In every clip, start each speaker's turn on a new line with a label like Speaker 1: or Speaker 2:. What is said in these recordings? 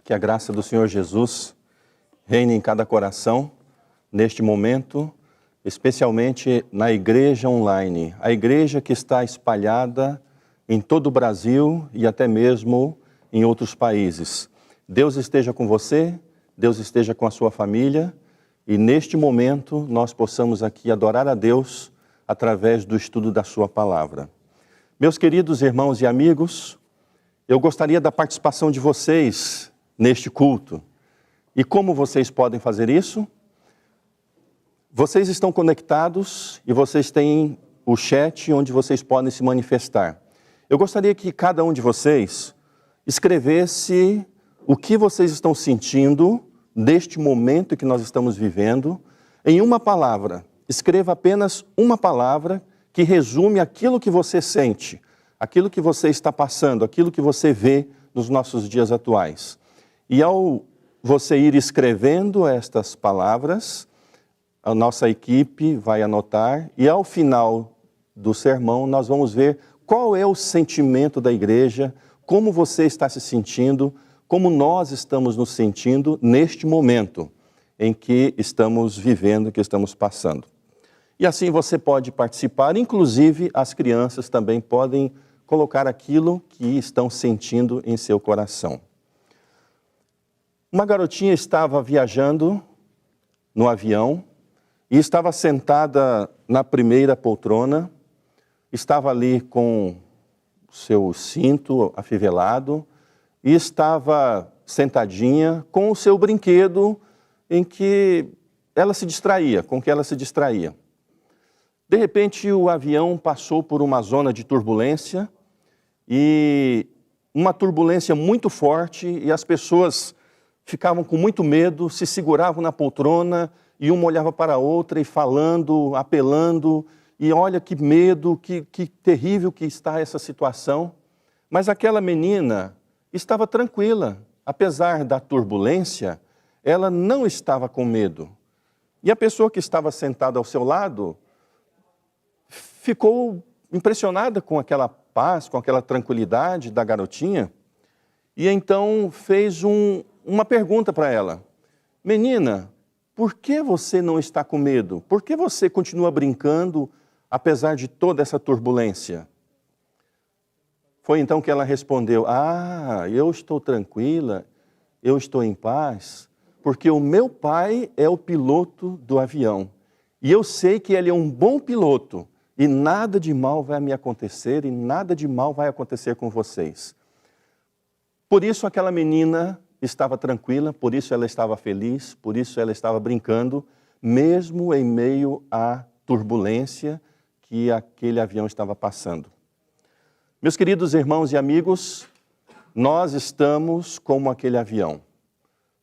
Speaker 1: Que a graça do Senhor Jesus reine em cada coração, neste momento, especialmente na igreja online. A igreja que está espalhada em todo o Brasil e até mesmo em outros países. Deus esteja com você, Deus esteja com a sua família e neste momento nós possamos aqui adorar a Deus através do estudo da sua palavra. Meus queridos irmãos e amigos, eu gostaria da participação de vocês neste culto. E como vocês podem fazer isso? Vocês estão conectados e vocês têm o chat onde vocês podem se manifestar. Eu gostaria que cada um de vocês escrevesse o que vocês estão sentindo neste momento que nós estamos vivendo em uma palavra. Escreva apenas uma palavra que resume aquilo que você sente, aquilo que você está passando, aquilo que você vê nos nossos dias atuais. E ao você ir escrevendo estas palavras, a nossa equipe vai anotar e ao final do sermão nós vamos ver qual é o sentimento da igreja, como você está se sentindo, como nós estamos nos sentindo neste momento em que estamos vivendo, que estamos passando. E assim você pode participar, inclusive as crianças também podem colocar aquilo que estão sentindo em seu coração. Uma garotinha estava viajando no avião e estava sentada na primeira poltrona, estava ali com o seu cinto afivelado e estava sentadinha com o seu brinquedo em que ela se distraía, com que ela se distraía. De repente o avião passou por uma zona de turbulência e uma turbulência muito forte e as pessoas ficavam com muito medo, se seguravam na poltrona e uma olhava para a outra e falando, apelando, e olha que medo, que terrível que está essa situação. Mas aquela menina estava tranquila, apesar da turbulência, ela não estava com medo. E a pessoa que estava sentada ao seu lado ficou impressionada com aquela paz, com aquela tranquilidade da garotinha, e então fez uma pergunta para ela. Menina, por que você não está com medo? Por que você continua brincando, apesar de toda essa turbulência? Foi então que ela respondeu, eu estou tranquila, eu estou em paz, porque o meu pai é o piloto do avião. E eu sei que ele é um bom piloto, e nada de mal vai me acontecer, e nada de mal vai acontecer com vocês. Por isso aquela menina estava tranquila, por isso ela estava feliz, por isso ela estava brincando, mesmo em meio à turbulência que aquele avião estava passando. Meus queridos irmãos e amigos, nós estamos como aquele avião.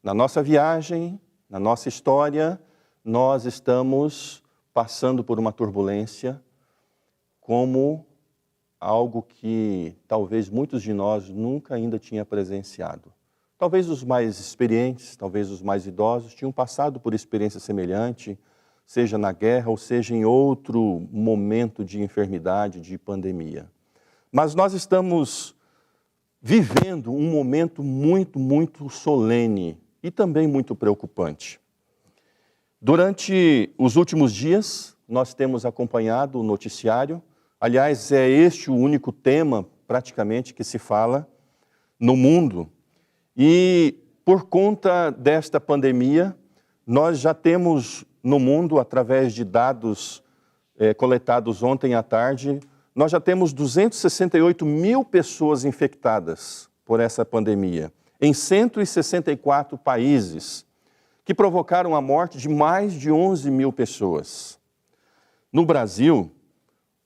Speaker 1: Na nossa viagem, na nossa história, nós estamos passando por uma turbulência como algo que talvez muitos de nós nunca ainda tinha presenciado. Talvez os mais experientes, talvez os mais idosos, tinham passado por experiência semelhante, seja na guerra ou seja em outro momento de enfermidade, de pandemia. Mas nós estamos vivendo um momento muito, muito solene e também muito preocupante. Durante os últimos dias, nós temos acompanhado o noticiário. Aliás, é este o único tema, praticamente, que se fala no mundo. E por conta desta pandemia, nós já temos no mundo, através de dados coletados ontem à tarde, nós já temos 268 mil pessoas infectadas por essa pandemia, em 164 países, que provocaram a morte de mais de 11 mil pessoas. No Brasil,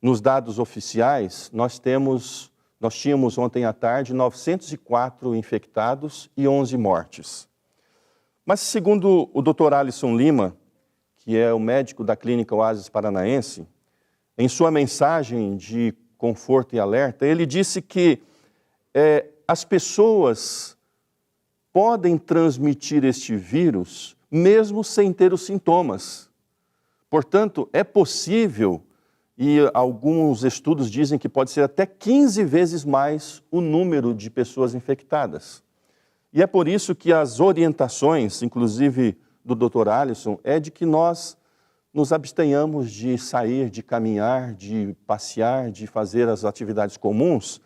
Speaker 1: nos dados oficiais, nós tínhamos ontem à tarde 904 infectados e 11 mortes. Mas segundo o Dr. Alisson Lima, que é o médico da Clínica Oásis Paranaense, em sua mensagem de conforto e alerta, ele disse que as pessoas podem transmitir este vírus mesmo sem ter os sintomas. Portanto, é possível, e alguns estudos dizem que pode ser até 15 vezes mais o número de pessoas infectadas. E é por isso que as orientações, inclusive do Dr. Alisson, é de que nós nos abstenhamos de sair, de caminhar, de passear, de fazer as atividades comuns,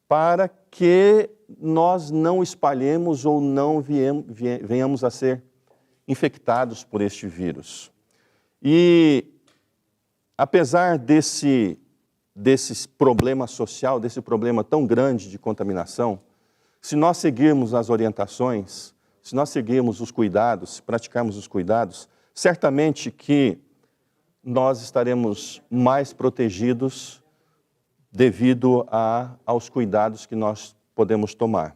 Speaker 1: para que nós não espalhemos ou não venhamos a ser infectados por este vírus. E apesar desse problema social, desse problema tão grande de contaminação, se nós seguirmos as orientações, se nós seguirmos os cuidados, se praticarmos os cuidados, certamente que nós estaremos mais protegidos devido aos cuidados que nós podemos tomar.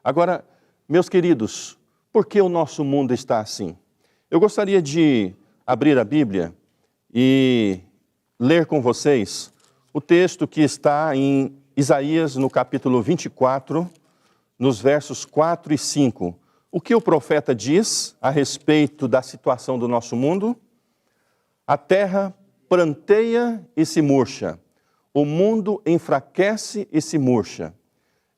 Speaker 1: Agora, meus queridos, por que o nosso mundo está assim? Eu gostaria de abrir a Bíblia e ler com vocês o texto que está em Isaías, no capítulo 24, nos versos 4 e 5. O que o profeta diz a respeito da situação do nosso mundo? A terra pranteia e se murcha, o mundo enfraquece e se murcha.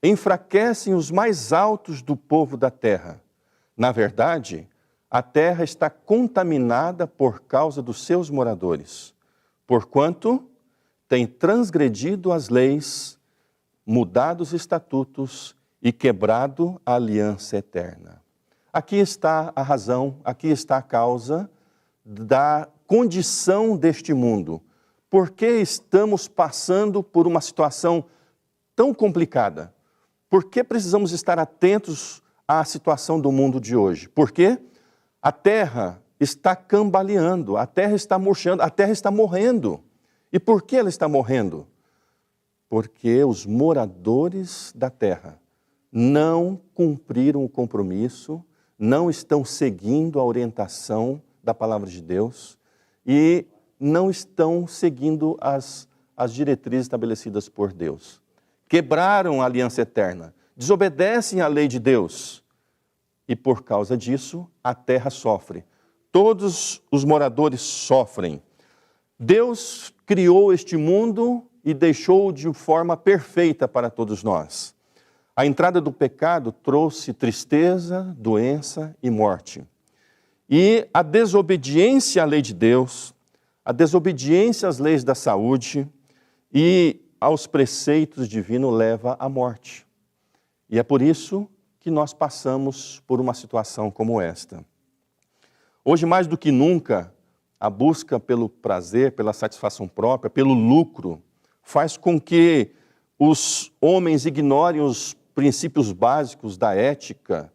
Speaker 1: Enfraquecem os mais altos do povo da terra. Na verdade, a terra está contaminada por causa dos seus moradores, porquanto tem transgredido as leis, mudado os estatutos e quebrado a aliança eterna. Aqui está a razão, aqui está a causa da condição deste mundo. Por que estamos passando por uma situação tão complicada? Por que precisamos estar atentos à situação do mundo de hoje? Porque a terra está cambaleando, a terra está murchando, a terra está morrendo. E por que ela está morrendo? Porque os moradores da terra não cumpriram o compromisso, não estão seguindo a orientação da palavra de Deus e não estão seguindo as diretrizes estabelecidas por Deus. Quebraram a aliança eterna, desobedecem à lei de Deus. E por causa disso, a terra sofre. Todos os moradores sofrem. Deus criou este mundo e deixou de forma perfeita para todos nós. A entrada do pecado trouxe tristeza, doença e morte. E a desobediência à lei de Deus, a desobediência às leis da saúde e aos preceitos divinos leva à morte. E é por isso que nós passamos por uma situação como esta. Hoje, mais do que nunca, a busca pelo prazer, pela satisfação própria, pelo lucro, faz com que os homens ignorem os princípios básicos da ética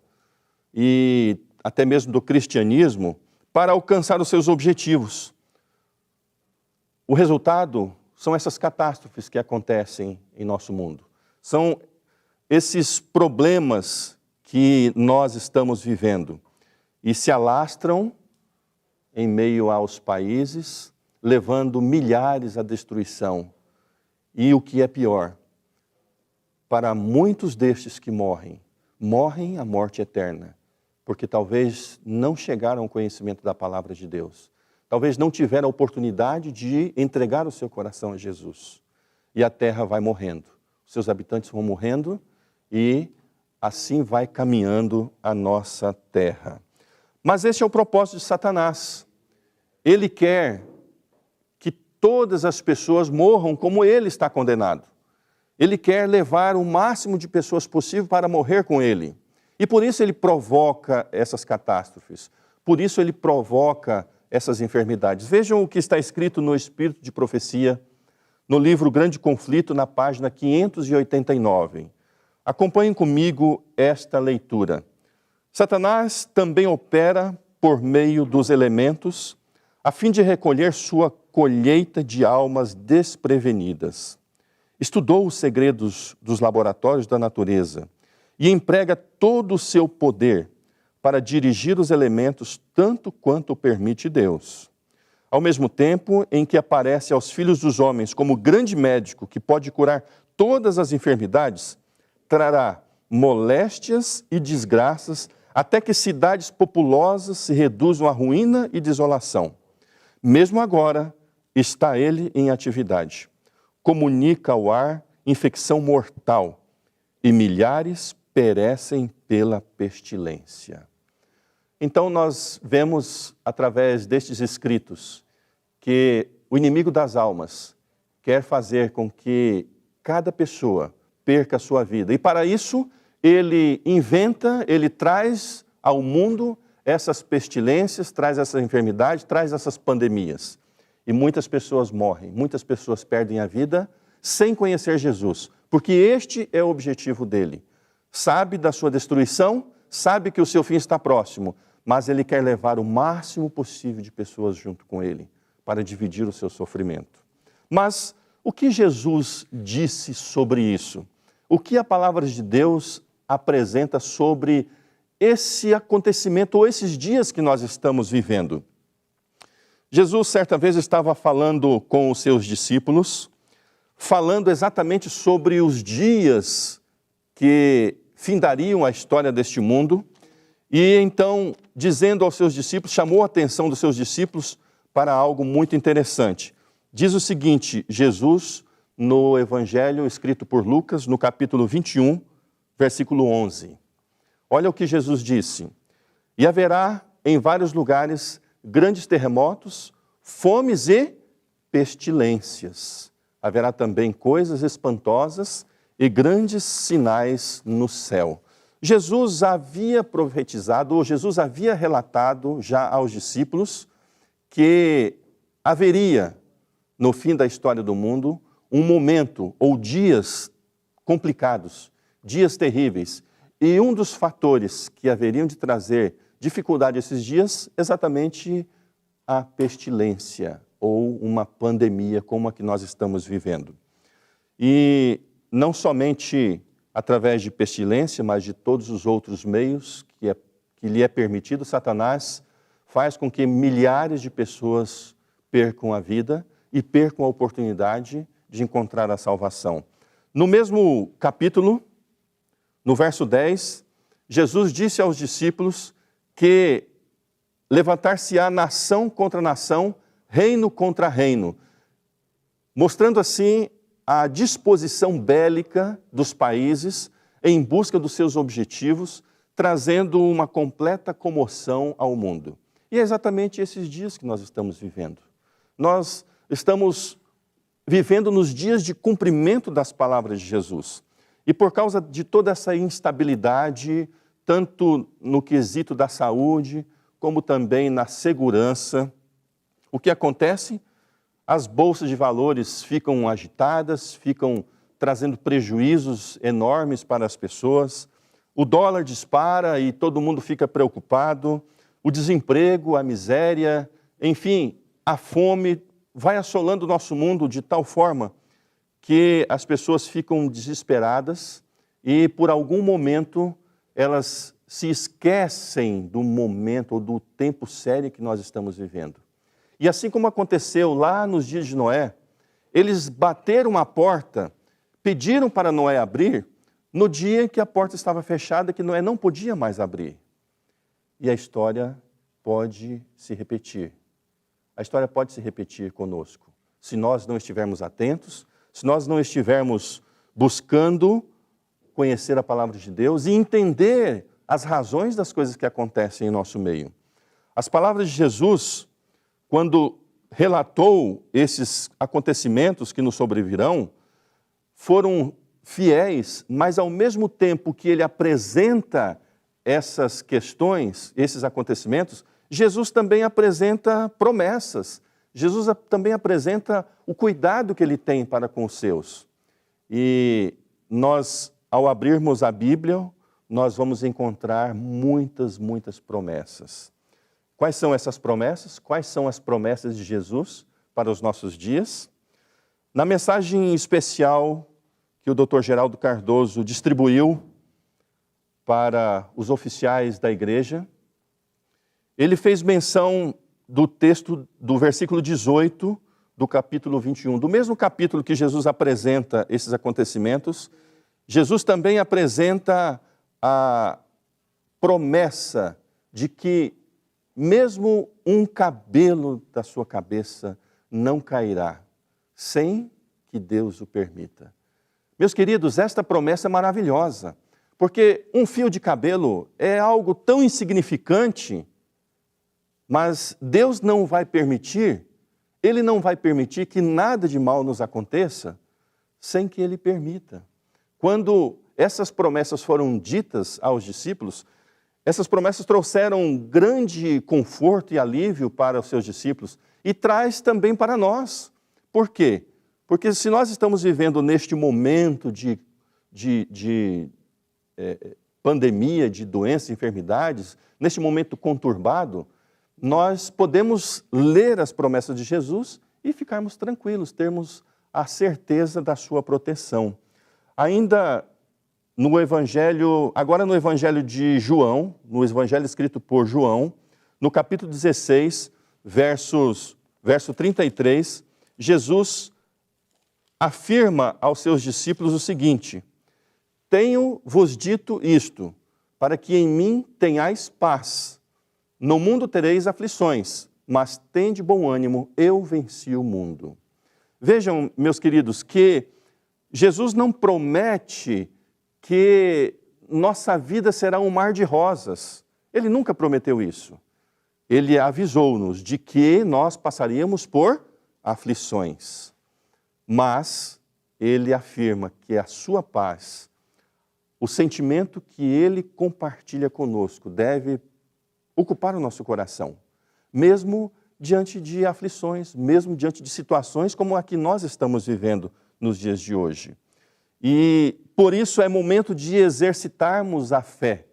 Speaker 1: e até mesmo do cristianismo para alcançar os seus objetivos. O resultado são essas catástrofes que acontecem em nosso mundo. São esses problemas que nós estamos vivendo e se alastram em meio aos países, levando milhares à destruição. E o que é pior, para muitos destes que morrem a morte eterna, porque talvez não chegaram ao conhecimento da palavra de Deus. Talvez não tiveram a oportunidade de entregar o seu coração a Jesus. E a terra vai morrendo. Os seus habitantes vão morrendo e assim vai caminhando a nossa terra. Mas esse é o propósito de Satanás. Ele quer que todas as pessoas morram como ele está condenado. Ele quer levar o máximo de pessoas possível para morrer com ele. E por isso ele provoca essas catástrofes. Por isso ele provoca essas enfermidades. Vejam o que está escrito no Espírito de Profecia, no livro Grande Conflito, na página 589. Acompanhem comigo esta leitura. Satanás também opera por meio dos elementos, a fim de recolher sua colheita de almas desprevenidas. Estudou os segredos dos laboratórios da natureza e emprega todo o seu poder para dirigir os elementos tanto quanto permite Deus. Ao mesmo tempo em que aparece aos filhos dos homens como grande médico que pode curar todas as enfermidades, trará moléstias e desgraças até que cidades populosas se reduzam à ruína e desolação. Mesmo agora, está ele em atividade. Comunica ao ar infecção mortal e milhares perecem pela pestilência. Então nós vemos através destes escritos que o inimigo das almas quer fazer com que cada pessoa perca a sua vida. E para isso ele inventa, ele traz ao mundo essas pestilências, traz essa enfermidade, traz essas pandemias. E muitas pessoas morrem, muitas pessoas perdem a vida sem conhecer Jesus, porque este é o objetivo dele. Sabe da sua destruição, sabe que o seu fim está próximo, mas ele quer levar o máximo possível de pessoas junto com ele, para dividir o seu sofrimento. Mas o que Jesus disse sobre isso? O que a palavra de Deus apresenta sobre esse acontecimento ou esses dias que nós estamos vivendo? Jesus, certa vez, estava falando com os seus discípulos, falando exatamente sobre os dias que findariam a história deste mundo, e então, dizendo aos seus discípulos, chamou a atenção dos seus discípulos para algo muito interessante. Diz o seguinte, Jesus, no Evangelho escrito por Lucas, no capítulo 21, versículo 11. Olha o que Jesus disse: e haverá em vários lugares grandes terremotos, fomes e pestilências. Haverá também coisas espantosas e grandes sinais no céu. Jesus havia profetizado, ou Jesus havia relatado já aos discípulos que haveria, no fim da história do mundo, um momento ou dias complicados, dias terríveis. E um dos fatores que haveriam de trazer dificuldade esses dias, exatamente a pestilência ou uma pandemia como a que nós estamos vivendo. E não somente através de pestilência, mas de todos os outros meios que lhe é permitido, Satanás faz com que milhares de pessoas percam a vida e percam a oportunidade de encontrar a salvação. No mesmo capítulo, no verso 10, Jesus disse aos discípulos que levantar-se-á nação contra nação, reino contra reino, mostrando assim a disposição bélica dos países em busca dos seus objetivos, trazendo uma completa comoção ao mundo. E é exatamente esses dias que nós estamos vivendo. Nós estamos vivendo nos dias de cumprimento das palavras de Jesus. E por causa de toda essa instabilidade, tanto no quesito da saúde, como também na segurança, o que acontece? As bolsas de valores ficam agitadas, ficam trazendo prejuízos enormes para as pessoas, o dólar dispara e todo mundo fica preocupado, o desemprego, a miséria, enfim, a fome vai assolando o nosso mundo de tal forma que as pessoas ficam desesperadas e por algum momento elas se esquecem do momento ou do tempo sério que nós estamos vivendo. E assim como aconteceu lá nos dias de Noé, eles bateram a porta, pediram para Noé abrir, no dia em que a porta estava fechada, que Noé não podia mais abrir. E a história pode se repetir. A história pode se repetir conosco, se nós não estivermos atentos, se nós não estivermos buscando conhecer a palavra de Deus e entender as razões das coisas que acontecem em nosso meio. As palavras de Jesus, quando relatou esses acontecimentos que nos sobrevirão, foram fiéis, mas ao mesmo tempo que ele apresenta essas questões, esses acontecimentos, Jesus também apresenta promessas. Jesus também apresenta o cuidado que ele tem para com os seus. E nós, ao abrirmos a Bíblia, nós vamos encontrar muitas promessas. Quais são essas promessas? Quais são as promessas de Jesus para os nossos dias? Na mensagem especial que o Dr. Geraldo Cardoso distribuiu para os oficiais da igreja, ele fez menção do texto do versículo 18 do capítulo 21. Do mesmo capítulo que Jesus apresenta esses acontecimentos, Jesus também apresenta a promessa de que mesmo um cabelo da sua cabeça não cairá, sem que Deus o permita. Meus queridos, esta promessa é maravilhosa, Porque um fio de cabelo é algo tão insignificante, mas Deus não vai permitir, Ele não vai permitir que nada de mal nos aconteça sem que Ele permita. Quando essas promessas foram ditas aos discípulos, essas promessas trouxeram grande conforto e alívio para os seus discípulos e traz também para nós. Por quê? Porque se nós estamos vivendo neste momento de pandemia, de doenças e enfermidades, neste momento conturbado, nós podemos ler as promessas de Jesus e ficarmos tranquilos, termos a certeza da sua proteção. Ainda no Evangelho, agora no Evangelho de João, no Evangelho escrito por João, no capítulo 16, verso 33, Jesus afirma aos seus discípulos o seguinte: tenho-vos dito isto, para que em mim tenhais paz. No mundo tereis aflições, mas tende bom ânimo, eu venci o mundo. Vejam, meus queridos, que Jesus não promete que nossa vida será um mar de rosas. Ele nunca prometeu isso. Ele avisou-nos de que nós passaríamos por aflições. Mas ele afirma que a sua paz, o sentimento que ele compartilha conosco, deve ocupar o nosso coração, mesmo diante de aflições, mesmo diante de situações como a que nós estamos vivendo nos dias de hoje. E por isso é momento de exercitarmos a fé,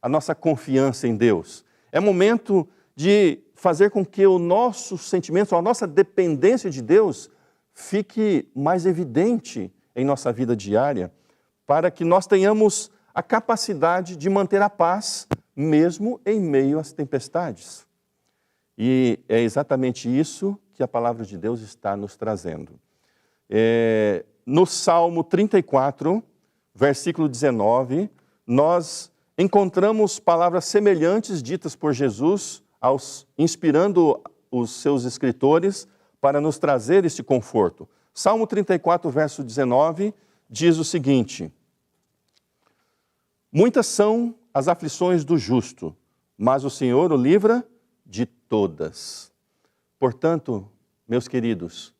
Speaker 1: a nossa confiança em Deus. É momento de fazer com que o nosso sentimento, a nossa dependência de Deus fique mais evidente em nossa vida diária, para que nós tenhamos a capacidade de manter a paz, mesmo em meio às tempestades. E é exatamente isso que a palavra de Deus está nos trazendo. No Salmo 34, versículo 19, nós encontramos palavras semelhantes ditas por Jesus, inspirando os seus escritores para nos trazer esse conforto. Salmo 34, verso 19, diz o seguinte: muitas são as aflições do justo, mas o Senhor o livra de todas. Portanto, meus queridos,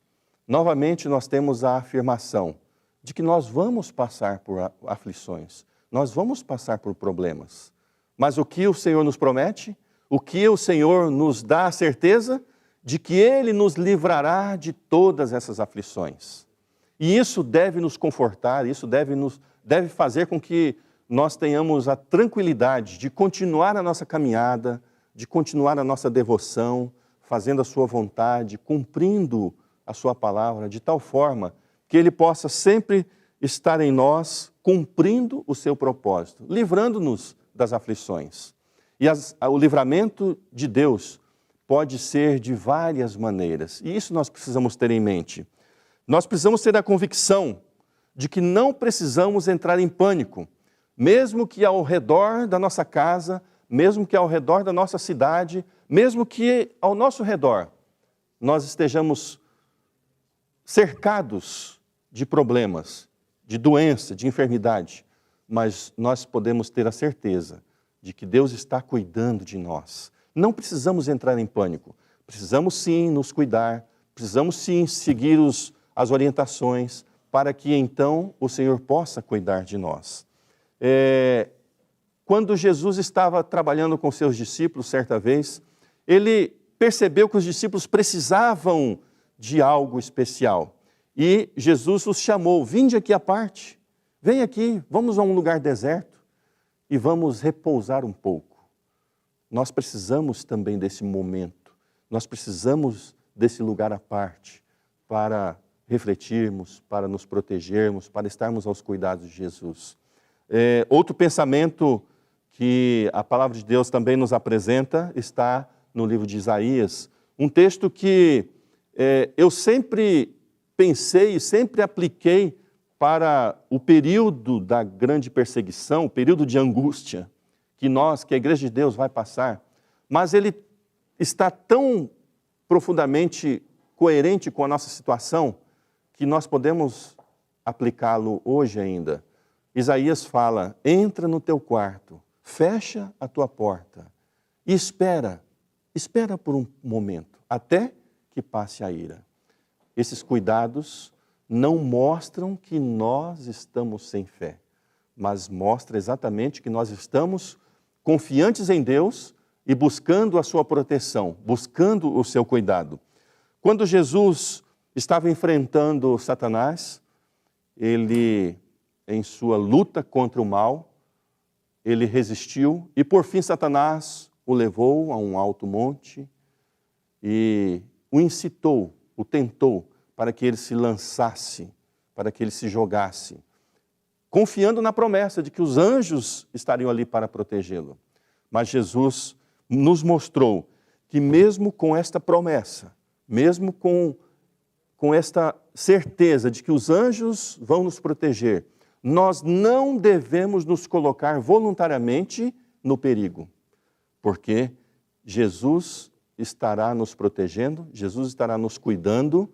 Speaker 1: novamente nós temos a afirmação de que nós vamos passar por aflições, nós vamos passar por problemas. Mas o que o Senhor nos promete? O que o Senhor nos dá a certeza? De que Ele nos livrará de todas essas aflições. E isso deve nos confortar, isso deve fazer com que nós tenhamos a tranquilidade de continuar a nossa caminhada, de continuar a nossa devoção, fazendo a sua vontade, cumprindo a sua palavra, de tal forma que Ele possa sempre estar em nós, cumprindo o seu propósito, livrando-nos das aflições. E o livramento de Deus pode ser de várias maneiras, e isso nós precisamos ter em mente. Nós precisamos ter a convicção de que não precisamos entrar em pânico, mesmo que ao redor da nossa casa, mesmo que ao redor da nossa cidade, mesmo que ao nosso redor nós estejamos cercados de problemas, de doença, de enfermidade, mas nós podemos ter a certeza de que Deus está cuidando de nós. Não precisamos entrar em pânico, precisamos sim nos cuidar, precisamos sim seguir as orientações para que então o Senhor possa cuidar de nós. Quando Jesus estava trabalhando com seus discípulos certa vez, Ele percebeu que os discípulos precisavam de algo especial. E Jesus os chamou: vinde aqui à parte, vem aqui, vamos a um lugar deserto e vamos repousar um pouco. Nós precisamos também desse momento, nós precisamos desse lugar à parte para refletirmos, para nos protegermos, para estarmos aos cuidados de Jesus. Outro pensamento que a palavra de Deus também nos apresenta está no livro de Isaías, um texto que eu sempre pensei e sempre apliquei para o período da grande perseguição, o período de angústia que a Igreja de Deus vai passar, mas ele está tão profundamente coerente com a nossa situação que nós podemos aplicá-lo hoje ainda. Isaías fala, entra no teu quarto, fecha a tua porta e espera por um momento, até que passe a ira. Esses cuidados não mostram que nós estamos sem fé, mas mostra exatamente que nós estamos confiantes em Deus e buscando a sua proteção, buscando o seu cuidado. Quando Jesus estava enfrentando Satanás, ele, em sua luta contra o mal, ele resistiu e por fim Satanás o levou a um alto monte e o incitou, o tentou para que ele se lançasse, para que ele se jogasse, confiando na promessa de que os anjos estariam ali para protegê-lo. Mas Jesus nos mostrou que mesmo com esta promessa, mesmo com esta certeza de que os anjos vão nos proteger, nós não devemos nos colocar voluntariamente no perigo, porque Jesus estará nos protegendo, Jesus estará nos cuidando,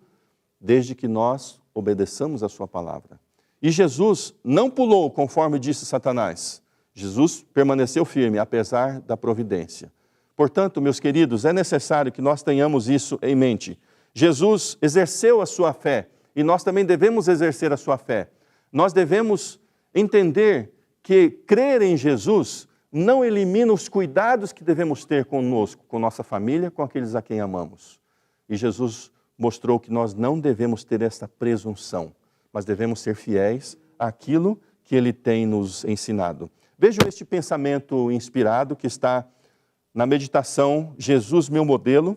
Speaker 1: desde que nós obedeçamos a sua palavra. E Jesus não pulou conforme disse Satanás. Jesus permaneceu firme, apesar da providência. Portanto, meus queridos, é necessário que nós tenhamos isso em mente. Jesus exerceu a sua fé e nós também devemos exercer a sua fé. Nós devemos entender que crer em Jesus não elimina os cuidados que devemos ter conosco, com nossa família, com aqueles a quem amamos. E Jesus mostrou que nós não devemos ter esta presunção, mas devemos ser fiéis àquilo que Ele tem nos ensinado. Vejam este pensamento inspirado que está na meditação Jesus, meu modelo,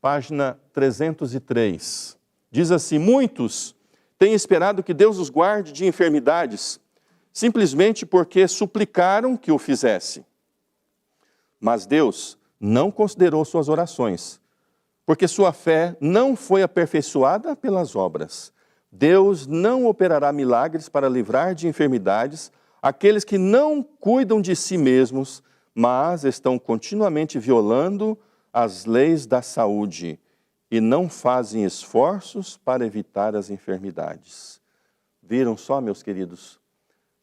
Speaker 1: página 303. Diz assim, muitos têm esperado que Deus os guarde de enfermidades, simplesmente porque suplicaram que o fizesse. Mas Deus não considerou suas orações, porque sua fé não foi aperfeiçoada pelas obras. Deus não operará milagres para livrar de enfermidades aqueles que não cuidam de si mesmos, mas estão continuamente violando as leis da saúde e não fazem esforços para evitar as enfermidades. Viram só, meus queridos?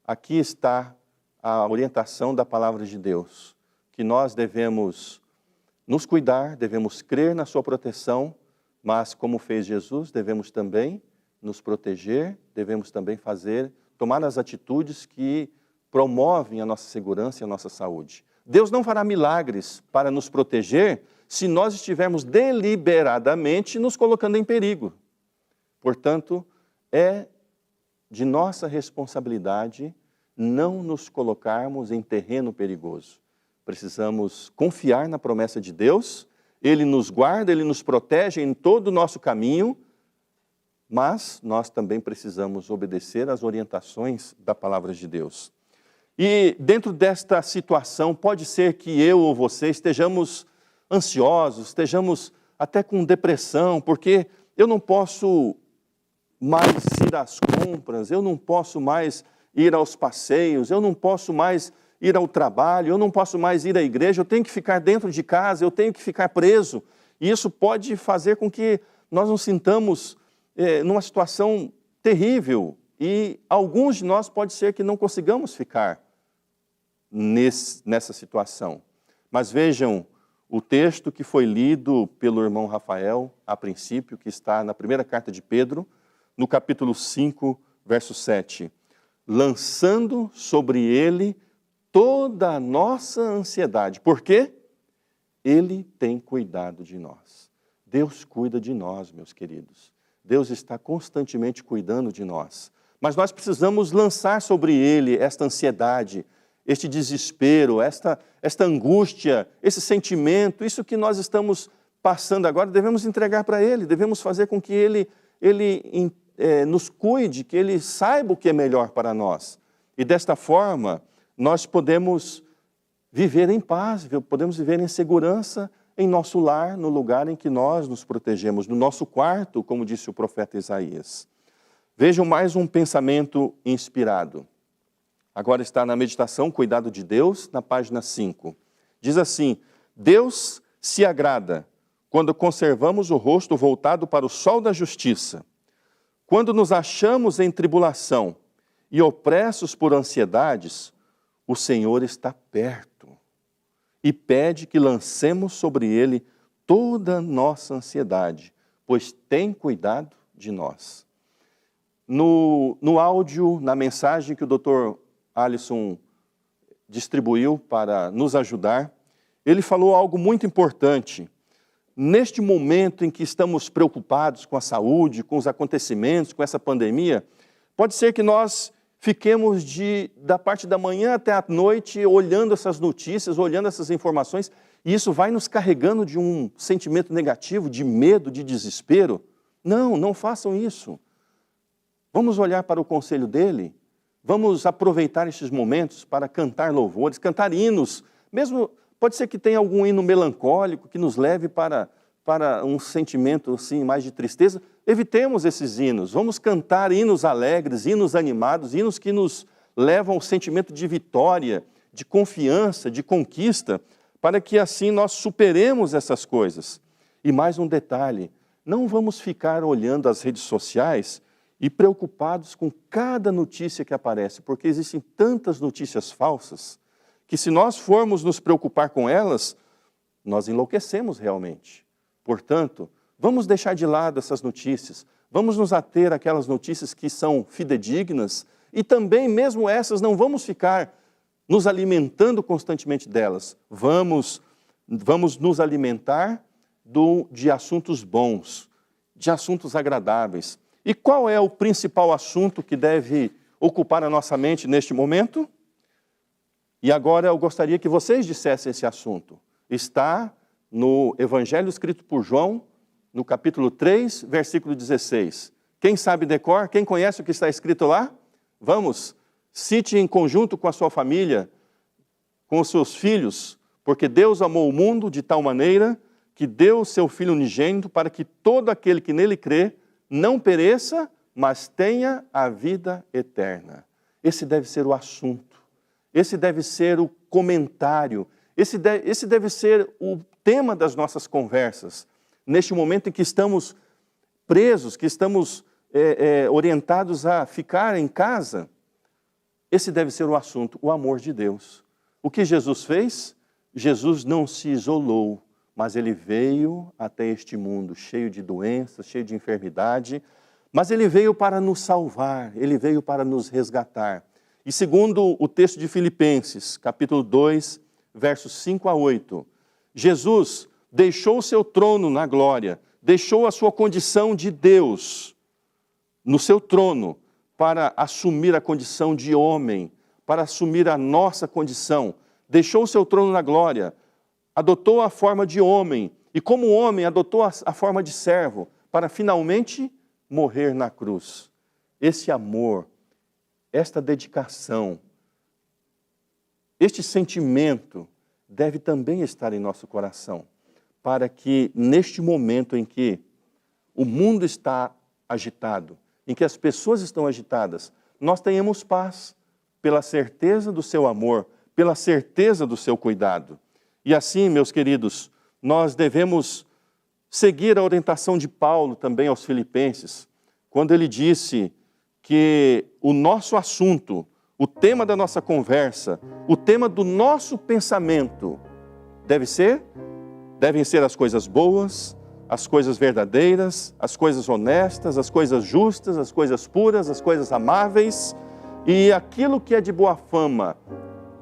Speaker 1: Aqui está a orientação da palavra de Deus, que nós devemos nos cuidar, devemos crer na sua proteção, mas como fez Jesus, devemos também nos proteger, devemos também tomar as atitudes que promovem a nossa segurança e a nossa saúde. Deus não fará milagres para nos proteger se nós estivermos deliberadamente nos colocando em perigo. Portanto, é de nossa responsabilidade não nos colocarmos em terreno perigoso. Precisamos confiar na promessa de Deus, Ele nos guarda, Ele nos protege em todo o nosso caminho, mas nós também precisamos obedecer às orientações da palavra de Deus. E dentro desta situação, pode ser que eu ou você estejamos ansiosos, estejamos até com depressão, porque eu não posso mais ir às compras, eu não posso mais ir aos passeios, eu não posso mais ir ao trabalho, eu não posso mais ir à igreja, eu tenho que ficar dentro de casa, eu tenho que ficar preso. E isso pode fazer com que nós nos sintamos numa situação terrível. E alguns de nós pode ser que não consigamos ficar nessa situação. Mas vejam o texto que foi lido pelo irmão Rafael, a princípio, que está na primeira carta de Pedro, no capítulo 5, verso 7. Lançando sobre ele toda a nossa ansiedade. Por quê? Ele tem cuidado de nós. Deus cuida de nós, meus queridos. Deus está constantemente cuidando de nós. Mas nós precisamos lançar sobre ele esta ansiedade, este desespero, esta angústia, esse sentimento, isso que nós estamos passando agora, devemos entregar para ele, devemos fazer com que ele nos cuide, que ele saiba o que é melhor para nós. E desta forma, nós podemos viver em paz, podemos viver em segurança em nosso lar, no lugar em que nós nos protegemos, no nosso quarto, como disse o profeta Isaías. Vejam mais um pensamento inspirado. Agora está na meditação Cuidado de Deus, na página 5. Diz assim, Deus se agrada quando conservamos o rosto voltado para o sol da justiça, quando nos achamos em tribulação e opressos por ansiedades, o Senhor está perto e pede que lancemos sobre Ele toda a nossa ansiedade, pois tem cuidado de nós. No áudio, na mensagem que o Dr. Alisson distribuiu para nos ajudar, ele falou algo muito importante. Neste momento em que estamos preocupados com a saúde, com os acontecimentos, com essa pandemia, pode ser que nós fiquemos da parte da manhã até a noite olhando essas notícias, olhando essas informações, e isso vai nos carregando de um sentimento negativo, de medo, de desespero. Não, não façam isso. Vamos olhar para o conselho dele, vamos aproveitar estes momentos para cantar louvores, cantar hinos, mesmo pode ser que tenha algum hino melancólico que nos leve para um sentimento assim, mais de tristeza. Evitemos esses hinos, vamos cantar hinos alegres, hinos animados, hinos que nos levam ao sentimento de vitória, de confiança, de conquista, para que assim nós superemos essas coisas. E mais um detalhe, não vamos ficar olhando as redes sociais e preocupados com cada notícia que aparece, porque existem tantas notícias falsas, que se nós formos nos preocupar com elas, nós enlouquecemos realmente. Portanto, vamos deixar de lado essas notícias, vamos nos ater àquelas notícias que são fidedignas, e também, mesmo essas, não vamos ficar nos alimentando constantemente delas. Vamos nos alimentar de assuntos bons, de assuntos agradáveis. E qual é o principal assunto que deve ocupar a nossa mente neste momento? E agora eu gostaria que vocês dissessem esse assunto. Está no Evangelho escrito por João, no capítulo 3, versículo 16. Quem sabe decor? Quem conhece o que está escrito lá? Vamos, cite em conjunto com a sua família, com os seus filhos, porque Deus amou o mundo de tal maneira que deu o seu Filho unigênito para que todo aquele que nele crê não pereça, mas tenha a vida eterna. Esse deve ser o assunto, esse deve ser o comentário, esse deve ser o tema das nossas conversas. Neste momento em que estamos presos, que estamos orientados a ficar em casa, esse deve ser o assunto, o amor de Deus. O que Jesus fez? Jesus não se isolou, mas ele veio até este mundo cheio de doenças, cheio de enfermidade, mas ele veio para nos salvar, ele veio para nos resgatar. E segundo o texto de Filipenses, capítulo 2, versos 5 a 8, Jesus deixou o seu trono na glória, deixou a sua condição de Deus no seu trono para assumir a condição de homem, para assumir a nossa condição. Deixou o seu trono na glória, adotou a forma de homem, e como homem adotou a forma de servo, para finalmente morrer na cruz. Esse amor, esta dedicação, este sentimento deve também estar em nosso coração, para que neste momento em que o mundo está agitado, em que as pessoas estão agitadas, nós tenhamos paz, pela certeza do seu amor, pela certeza do seu cuidado. E assim, meus queridos, nós devemos seguir a orientação de Paulo também aos Filipenses, quando ele disse que o nosso assunto, o tema da nossa conversa, o tema do nosso pensamento devem ser as coisas boas, as coisas verdadeiras, as coisas honestas, as coisas justas, as coisas puras, as coisas amáveis e aquilo que é de boa fama.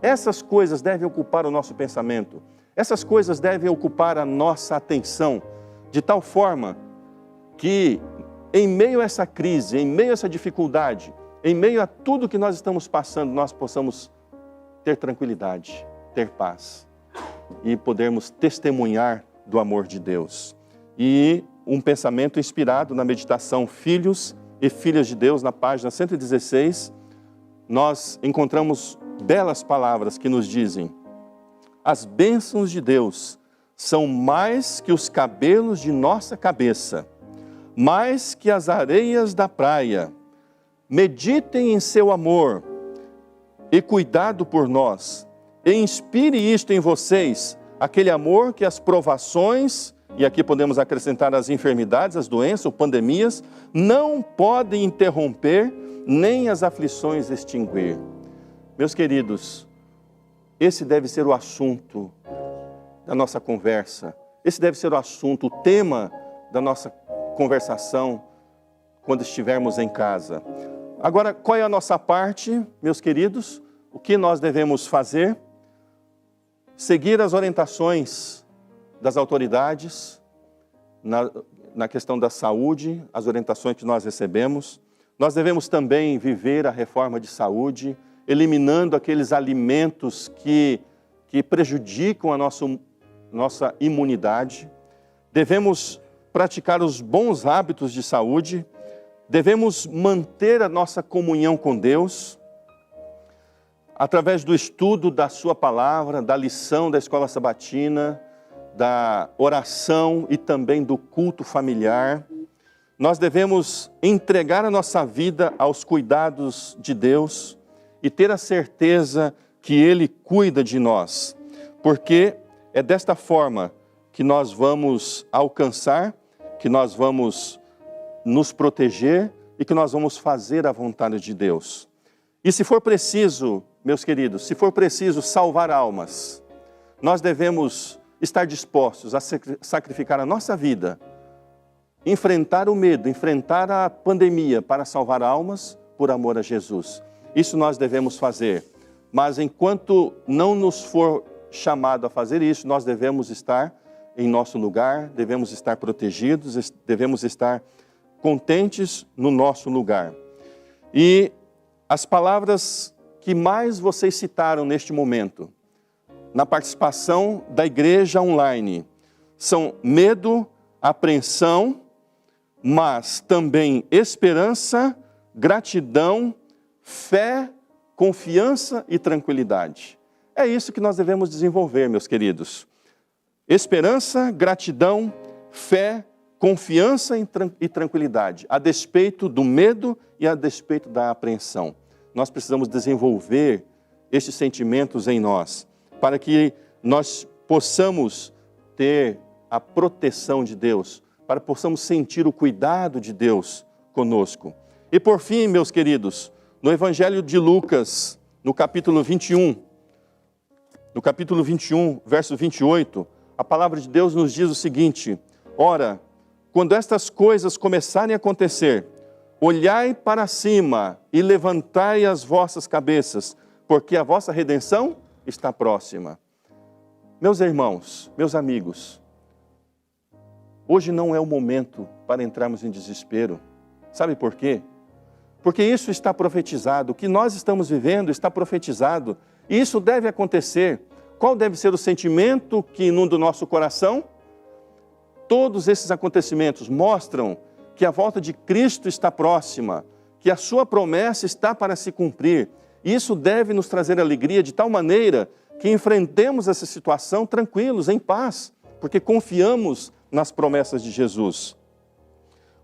Speaker 1: Essas coisas devem ocupar o nosso pensamento, essas coisas devem ocupar a nossa atenção, de tal forma que em meio a essa crise, em meio a essa dificuldade, em meio a tudo que nós estamos passando, nós possamos ter tranquilidade, ter paz e podermos testemunhar do amor de Deus. E um pensamento inspirado na meditação Filhos e Filhas de Deus, na página 116, nós encontramos belas palavras que nos dizem: as bênçãos de Deus são mais que os cabelos de nossa cabeça, mais que as areias da praia. Meditem em seu amor e cuidado por nós, e inspire isto em vocês, aquele amor que as provações, e aqui podemos acrescentar as enfermidades, as doenças ou pandemias, não podem interromper nem as aflições extinguir. Meus queridos, esse deve ser o assunto da nossa conversa. Esse deve ser o assunto, o tema da nossa conversação quando estivermos em casa. Agora, qual é a nossa parte, meus queridos? O que nós devemos fazer? Seguir as orientações das autoridades na questão da saúde, as orientações que nós recebemos. Nós devemos também viver a reforma de saúde, eliminando aqueles alimentos que prejudicam a nossa imunidade. Devemos praticar os bons hábitos de saúde. Devemos manter a nossa comunhão com Deus, através do estudo da sua palavra, da lição da escola sabatina, da oração e também do culto familiar. Nós devemos entregar a nossa vida aos cuidados de Deus e ter a certeza que Ele cuida de nós, porque é desta forma que nós vamos alcançar, que nós vamos nos proteger e que nós vamos fazer a vontade de Deus. E se for preciso, meus queridos, se for preciso salvar almas, nós devemos estar dispostos a sacrificar a nossa vida, enfrentar o medo, enfrentar a pandemia para salvar almas por amor a Jesus. Isso nós devemos fazer, mas enquanto não nos for chamado a fazer isso, nós devemos estar em nosso lugar, devemos estar protegidos, devemos estar contentes no nosso lugar. E as palavras que mais vocês citaram neste momento, na participação da igreja online, são medo, apreensão, mas também esperança, gratidão, fé, confiança e tranquilidade. É isso que nós devemos desenvolver, meus queridos. Esperança, gratidão, fé, confiança e tranquilidade, a despeito do medo e a despeito da apreensão. Nós precisamos desenvolver estes sentimentos em nós, para que nós possamos ter a proteção de Deus, para que possamos sentir o cuidado de Deus conosco. E por fim, meus queridos, no Evangelho de Lucas, no capítulo 21, verso 28, a palavra de Deus nos diz o seguinte: ora, quando estas coisas começarem a acontecer, olhai para cima e levantai as vossas cabeças, porque a vossa redenção está próxima. Meus irmãos, meus amigos, hoje não é o momento para entrarmos em desespero. Sabe por quê? Porque isso está profetizado, o que nós estamos vivendo está profetizado, e isso deve acontecer. Qual deve ser o sentimento que inunda o nosso coração? Todos esses acontecimentos mostram que a volta de Cristo está próxima, que a sua promessa está para se cumprir. Isso deve nos trazer alegria de tal maneira que enfrentemos essa situação tranquilos, em paz, porque confiamos nas promessas de Jesus.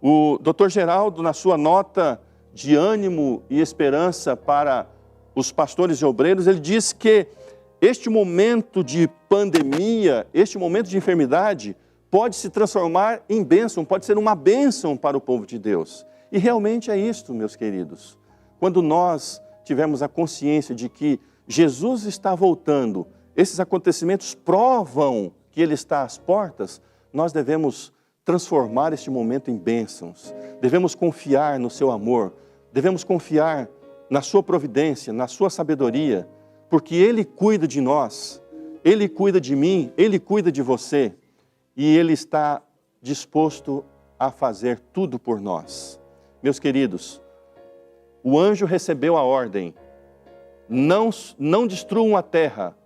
Speaker 1: O Dr. Geraldo, na sua nota de ânimo e esperança para os pastores e obreiros, ele diz que este momento de pandemia, este momento de enfermidade, pode se transformar em bênção, pode ser uma bênção para o povo de Deus. E realmente é isto, meus queridos. Quando nós tivermos a consciência de que Jesus está voltando, esses acontecimentos provam que Ele está às portas, nós devemos transformar este momento em bênçãos. Devemos confiar no seu amor, devemos confiar na sua providência, na sua sabedoria, porque Ele cuida de nós, Ele cuida de mim, Ele cuida de você. E Ele está disposto a fazer tudo por nós. Meus queridos, o anjo recebeu a ordem: não destruam a terra,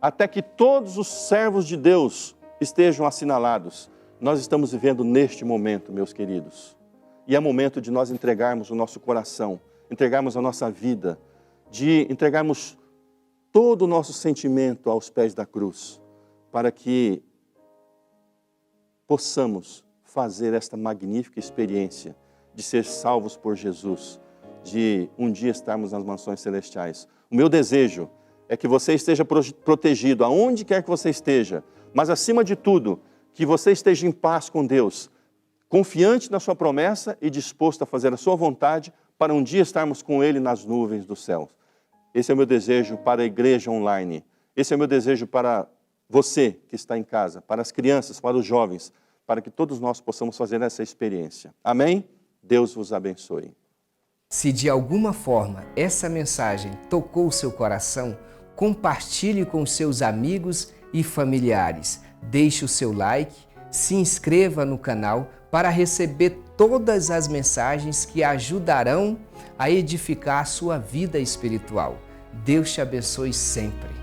Speaker 1: até que todos os servos de Deus estejam assinalados. Nós estamos vivendo neste momento, meus queridos. E é momento de nós entregarmos o nosso coração, entregarmos a nossa vida, de entregarmos todo o nosso sentimento aos pés da cruz, para que possamos fazer esta magnífica experiência de ser salvos por Jesus, de um dia estarmos nas mansões celestiais. O meu desejo é que você esteja protegido, aonde quer que você esteja, mas acima de tudo, que você esteja em paz com Deus, confiante na sua promessa e disposto a fazer a sua vontade para um dia estarmos com Ele nas nuvens dos céus. Esse é o meu desejo para a igreja online. Esse é o meu desejo para você que está em casa, para as crianças, para os jovens, para que todos nós possamos fazer essa experiência. Amém? Deus vos abençoe.
Speaker 2: Se de alguma forma essa mensagem tocou o seu coração, compartilhe com seus amigos e familiares. Deixe o seu like, se inscreva no canal para receber todas as mensagens que ajudarão a edificar a sua vida espiritual. Deus te abençoe sempre.